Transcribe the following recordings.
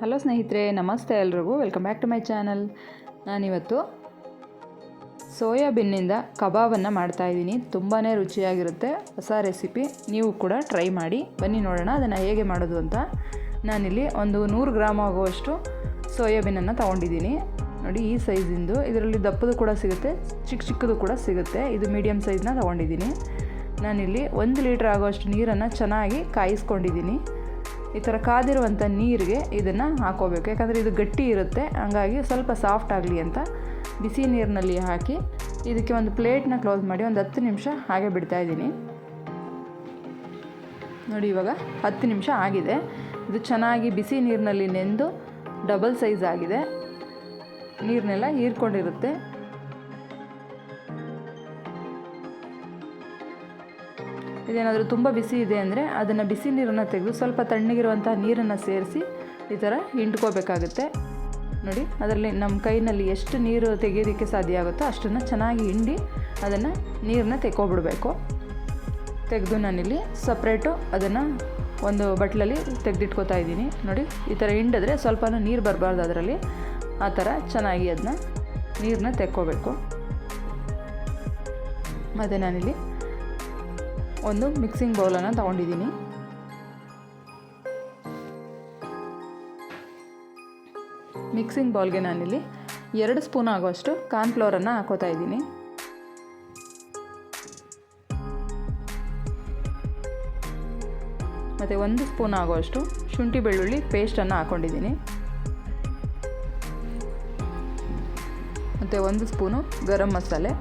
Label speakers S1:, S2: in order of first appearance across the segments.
S1: Hello ಸ್ನೇಹಿತರೆ, ನಮಸ್ತೆ ಎಲ್ರಿಗೂ. Welcome back to my channel. ನಾನಿವತ್ತು ಸೋಯಾಬೀನ್ನಿಂದ ಕಬಾಬನ್ನು ಮಾಡ್ತಾಯಿದ್ದೀನಿ. ತುಂಬಾ ರುಚಿಯಾಗಿರುತ್ತೆ. ಹೊಸ ರೆಸಿಪಿ, ನೀವು ಕೂಡ ಟ್ರೈ ಮಾಡಿ. ಬನ್ನಿ ನೋಡೋಣ ಅದನ್ನು ಹೇಗೆ ಮಾಡೋದು ಅಂತ. ನಾನಿಲ್ಲಿ ಒಂದು 100 ಗ್ರಾಮ್ ಆಗುವಷ್ಟು ಸೋಯಾಬೀನನ್ನು ತೊಗೊಂಡಿದ್ದೀನಿ. ನೋಡಿ, ಈ ಸೈಜಿಂದು. ಇದರಲ್ಲಿ ದಪ್ಪದು ಕೂಡ ಸಿಗುತ್ತೆ, ಚಿಕ್ಕದು ಕೂಡ ಸಿಗುತ್ತೆ. ಇದು ಮೀಡಿಯಮ್ ಸೈಜ್ನ ತೊಗೊಂಡಿದ್ದೀನಿ. ನಾನಿಲ್ಲಿ 1 ಲೀಟ್ರ್ ಆಗುವಷ್ಟು ನೀರನ್ನು ಚೆನ್ನಾಗಿ ಕಾಯಿಸ್ಕೊಂಡಿದ್ದೀನಿ. ಈ ಥರ ಕಾದಿರುವಂಥ ನೀರಿಗೆ ಇದನ್ನು ಹಾಕೋಬೇಕು, ಯಾಕಂದರೆ ಇದು ಗಟ್ಟಿ ಇರುತ್ತೆ. ಹಂಗಾಗಿ ಸ್ವಲ್ಪ ಸಾಫ್ಟ್ ಆಗಲಿ ಅಂತ ಬಿಸಿ ನೀರಿನಲ್ಲಿ ಹಾಕಿ ಇದಕ್ಕೆ ಒಂದು ಪ್ಲೇಟ್ನ ಕ್ಲೋಸ್ ಮಾಡಿ ಒಂದು 10 ನಿಮಿಷ ಹಾಗೆ ಬಿಡ್ತಾಯಿದ್ದೀನಿ. ನೋಡಿ, ಇವಾಗ 10 ನಿಮಿಷ ಆಗಿದೆ. ಇದು ಚೆನ್ನಾಗಿ ಬಿಸಿ ನೀರಿನಲ್ಲಿ ನೆಂದು ಡಬಲ್ ಸೈಜ್ ಆಗಿದೆ. ನೀರನ್ನೆಲ್ಲ ಹೀರ್ಕೊಂಡಿರುತ್ತೆ. ಇದೇನಾದರೂ ತುಂಬ ಬಿಸಿ ಇದೆ ಅಂದರೆ ಅದನ್ನು ಬಿಸಿ ನೀರನ್ನು ತೆಗೆದು ಸ್ವಲ್ಪ ತಣ್ಣಗಿರುವಂಥ ನೀರನ್ನು ಸೇರಿಸಿ ಈ ಥರ ಹಿಂಡ್ಕೋಬೇಕಾಗುತ್ತೆ. ನೋಡಿ, ಅದರಲ್ಲಿ ನಮ್ಮ ಕೈನಲ್ಲಿ ಎಷ್ಟು ನೀರು ತೆಗೆಯೋದಕ್ಕೆ ಸಾಧ್ಯ ಆಗುತ್ತೋ ಅಷ್ಟನ್ನು ಚೆನ್ನಾಗಿ ಹಿಂಡಿ ಅದನ್ನು ನೀರನ್ನ ತೆಕ್ಕೊಬಿಡಬೇಕು. ತೆಗೆದು ನಾನಿಲ್ಲಿ ಸಪ್ರೇಟು ಅದನ್ನು ಒಂದು ಬಟ್ಲಲ್ಲಿ ತೆಗೆದಿಟ್ಕೋತಾ ಇದ್ದೀನಿ. ನೋಡಿ, ಈ ಥರ ಹಿಂಡಿದ್ರೆ ಸ್ವಲ್ಪ ನೀರು ಬರಬಾರ್ದು ಅದರಲ್ಲಿ. ಆ ಥರ ಚೆನ್ನಾಗಿ ಅದನ್ನ ನೀರನ್ನ ತೆಕ್ಕೋಬೇಕು. ಮತ್ತು ನಾನಿಲ್ಲಿ ಒಂದು ಮಿಕ್ಸಿಂಗ್ ಬೌಲನ್ನು ತೊಗೊಂಡಿದ್ದೀನಿ. ಮಿಕ್ಸಿಂಗ್ ಬೌಲ್ಗೆ ನಾನಿಲ್ಲಿ 2 ಸ್ಪೂನ್ ಆಗುವಷ್ಟು ಕಾರ್ನ್ಫ್ಲೋರನ್ನು ಹಾಕೋತಾ ಇದ್ದೀನಿ. ಮತ್ತು 1 ಸ್ಪೂನ್ ಆಗುವಷ್ಟು ಶುಂಠಿ ಬೆಳ್ಳುಳ್ಳಿ ಪೇಸ್ಟನ್ನು ಹಾಕ್ಕೊಂಡಿದ್ದೀನಿ. ಮತ್ತು 1 ಸ್ಪೂನು ಗರಂ ಮಸಾಲೆ,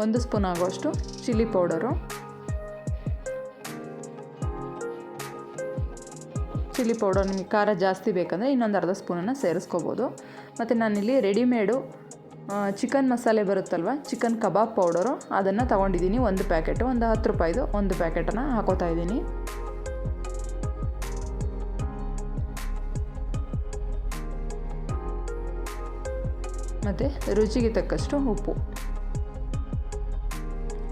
S1: 1 ಸ್ಪೂನ್ ಆಗುವಷ್ಟು ಚಿಲ್ಲಿ ಪೌಡರು. ಚಿಲ್ಲಿ ಪೌಡರ್ ನಿಮಗೆ ಖಾರ ಜಾಸ್ತಿ ಬೇಕಂದರೆ ಇನ್ನೊಂದು ಅರ್ಧ ಸ್ಪೂನನ್ನು ಸೇರಿಸ್ಕೋಬೋದು. ಮತ್ತು ನಾನಿಲ್ಲಿ ರೆಡಿಮೇಡು ಚಿಕನ್ ಮಸಾಲೆ ಬರುತ್ತಲ್ವ, ಚಿಕನ್ ಕಬಾಬ್ ಪೌಡರು, ಅದನ್ನು ತೊಗೊಂಡಿದ್ದೀನಿ. 1 ಪ್ಯಾಕೆಟು, ಒಂದು 10 ರೂಪಾಯಿದು 1 ಪ್ಯಾಕೆಟನ್ನು ಹಾಕೋತಾ ಇದ್ದೀನಿ. ಮತ್ತು ರುಚಿಗೆ ತಕ್ಕಷ್ಟು ಉಪ್ಪು,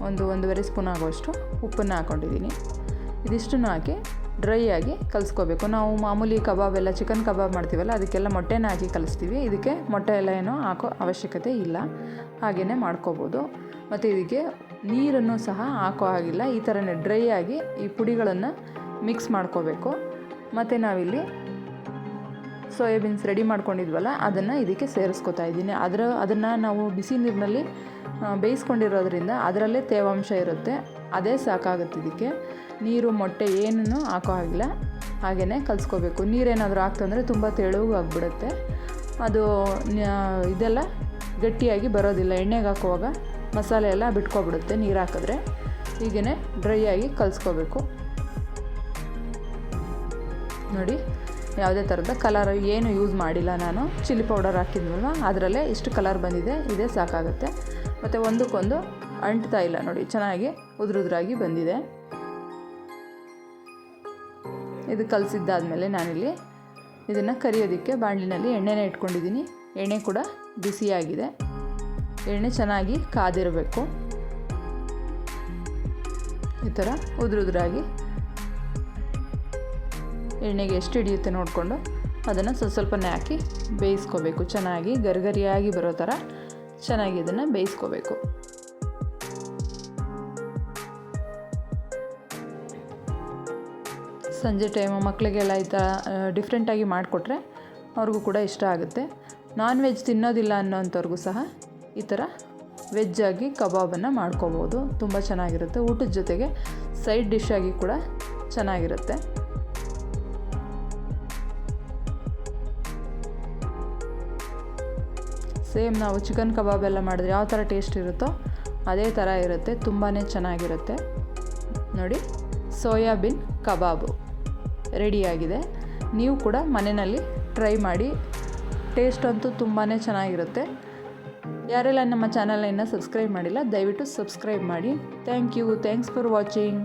S1: 1-1.5 ಸ್ಪೂನ್ ಆಗುವಷ್ಟು ಉಪ್ಪನ್ನು ಹಾಕ್ಕೊಂಡಿದ್ದೀನಿ. ಇದಿಷ್ಟನ್ನು ಹಾಕಿ ಡ್ರೈ ಆಗಿ ಕಲಿಸ್ಕೋಬೇಕು. ನಾವು ಮಾಮೂಲಿ ಕಬಾಬ್ ಎಲ್ಲ ಚಿಕನ್ ಕಬಾಬ್ ಮಾಡ್ತೀವಲ್ಲ, ಅದಕ್ಕೆಲ್ಲ ಮೊಟ್ಟೆನ ಹಾಕಿ ಕಲಿಸ್ತೀವಿ. ಇದಕ್ಕೆ ಮೊಟ್ಟೆ ಎಲ್ಲ ಏನೋ ಹಾಕೋ ಅವಶ್ಯಕತೆ ಇಲ್ಲ, ಹಾಗೆಯೇ ಮಾಡ್ಕೋಬೋದು. ಮತ್ತು ಇದಕ್ಕೆ ನೀರನ್ನು ಸಹ ಹಾಕೋ ಹಾಗಿಲ್ಲ. ಈ ಥರನೇ ಡ್ರೈ ಆಗಿ ಈ ಪುಡಿಗಳನ್ನು ಮಿಕ್ಸ್ ಮಾಡ್ಕೋಬೇಕು. ಮತ್ತು ನಾವಿಲ್ಲಿ ಸೋಯಾಬೀನ್ಸ್ ರೆಡಿ ಮಾಡ್ಕೊಂಡಿದ್ವಲ್ಲ, ಅದನ್ನು ಇದಕ್ಕೆ ಸೇರಿಸ್ಕೊತಾ ಇದ್ದೀನಿ. ಅದನ್ನು ನಾವು ಬಿಸಿ ನೀರಿನಲ್ಲಿ ಬೇಯಿಸ್ಕೊಂಡಿರೋದ್ರಿಂದ ಅದರಲ್ಲೇ ತೇವಾಂಶ ಇರುತ್ತೆ. ಅದೇ ಸಾಕಾಗುತ್ತೆ. ಇದಕ್ಕೆ ನೀರು ಮೊಟ್ಟೆ ಏನೂ ಹಾಕೋ ಹಾಗಿಲ್ಲ, ಹಾಗೆಯೇ ಕಲಿಸ್ಕೋಬೇಕು. ನೀರೇನಾದರೂ ಹಾಕ್ತಂದರೆ ತುಂಬ ತೆಳುವು ಆಗಿಬಿಡುತ್ತೆ. ಅದು ಇದೆಲ್ಲ ಗಟ್ಟಿಯಾಗಿ ಬರೋದಿಲ್ಲ. ಎಣ್ಣೆಗೆ ಹಾಕುವಾಗ ಮಸಾಲೆ ಎಲ್ಲ ಬಿಟ್ಕೊಬಿಡುತ್ತೆ ನೀರು ಹಾಕಿದ್ರೆ. ಹೀಗೇ ಡ್ರೈ ಆಗಿ ಕಲಿಸ್ಕೋಬೇಕು. ನೋಡಿ, ಯಾವುದೇ ಥರದ ಕಲರ್ ಏನು ಯೂಸ್ ಮಾಡಿಲ್ಲ ನಾನು. ಚಿಲ್ಲಿ ಪೌಡರ್ ಹಾಕಿದ್ವಲ್ವ, ಅದರಲ್ಲೇ ಇಷ್ಟು ಕಲರ್ ಬಂದಿದೆ. ಇದೇ ಸಾಕಾಗುತ್ತೆ. ಮತ್ತು ಒಂದಕ್ಕೊಂದು ಅಂಟ್ತಾ ಇಲ್ಲ. ನೋಡಿ, ಚೆನ್ನಾಗಿ ಉದುರುದ್ರಾಗಿ ಬಂದಿದೆ. ಇದು ಕಲಸಿದ್ದಾದಮೇಲೆ ನಾನಿಲ್ಲಿ ಇದನ್ನು ಕರಿಯೋದಕ್ಕೆ ಬಾಣಲಿನಲ್ಲಿ ಎಣ್ಣೆನೇ ಇಟ್ಕೊಂಡಿದ್ದೀನಿ. ಎಣ್ಣೆ ಕೂಡ ಬಿಸಿಯಾಗಿದೆ. ಎಣ್ಣೆ ಚೆನ್ನಾಗಿ ಕಾದಿರಬೇಕು. ಈ ಥರ ಉದುರುದ್ರಾಗಿ ಎಣ್ಣೆಗೆ ಎಷ್ಟು ಹಿಡಿಯುತ್ತೆ ನೋಡಿಕೊಂಡು ಅದನ್ನು ಸ್ವಲ್ಪನೇ ಹಾಕಿ ಬೇಯಿಸ್ಕೋಬೇಕು. ಚೆನ್ನಾಗಿ ಗರಿಗರಿಯಾಗಿ ಬರೋ ಥರ ಚೆನ್ನಾಗಿ ಇದನ್ನು ಬೇಯಿಸ್ಕೋಬೇಕು. ಸಂಜೆ ಟೈಮು ಮಕ್ಕಳಿಗೆಲ್ಲ ಈ ಥರ ಡಿಫ್ರೆಂಟಾಗಿ ಮಾಡಿಕೊಟ್ರೆ ಅವ್ರಿಗೂ ಕೂಡ ಇಷ್ಟ ಆಗುತ್ತೆ. ನಾನ್ ವೆಜ್ ತಿನ್ನೋದಿಲ್ಲ ಅನ್ನೋಂಥವ್ರಿಗೂ ಸಹ ಈ ಥರ ವೆಜ್ಜಾಗಿ ಕಬಾಬನ್ನು ಮಾಡ್ಕೋಬೋದು. ತುಂಬ ಚೆನ್ನಾಗಿರುತ್ತೆ. ಊಟದ ಜೊತೆಗೆ ಸೈಡ್ ಡಿಶ್ ಆಗಿ ಕೂಡ ಚೆನ್ನಾಗಿರುತ್ತೆ. ಸೇಮ್ ನಾವು ಚಿಕನ್ ಕಬಾಬ್ ಎಲ್ಲ ಮಾಡಿದ್ರೆ ಯಾವ ಥರ ಟೇಸ್ಟ್ ಇರುತ್ತೋ ಅದೇ ಥರ ಇರುತ್ತೆ. ತುಂಬಾ ಚೆನ್ನಾಗಿರುತ್ತೆ. ನೋಡಿ, ಸೋಯಾಬೀನ್ ಕಬಾಬು ರೆಡಿಯಾಗಿದೆ. ನೀವು ಕೂಡ ಮನೆಯಲ್ಲಿ ಟ್ರೈ ಮಾಡಿ. ಟೇಸ್ಟ್ ಅಂತೂ ತುಂಬಾ ಚೆನ್ನಾಗಿರುತ್ತೆ. ಯಾರೆಲ್ಲ ನಮ್ಮ ಚಾನಲ್ನ ಇನ್ನೂ ಸಬ್ಸ್ಕ್ರೈಬ್ ಮಾಡಿಲ್ಲ, ದಯವಿಟ್ಟು ಸಬ್ಸ್ಕ್ರೈಬ್ ಮಾಡಿ. Thanks for watching.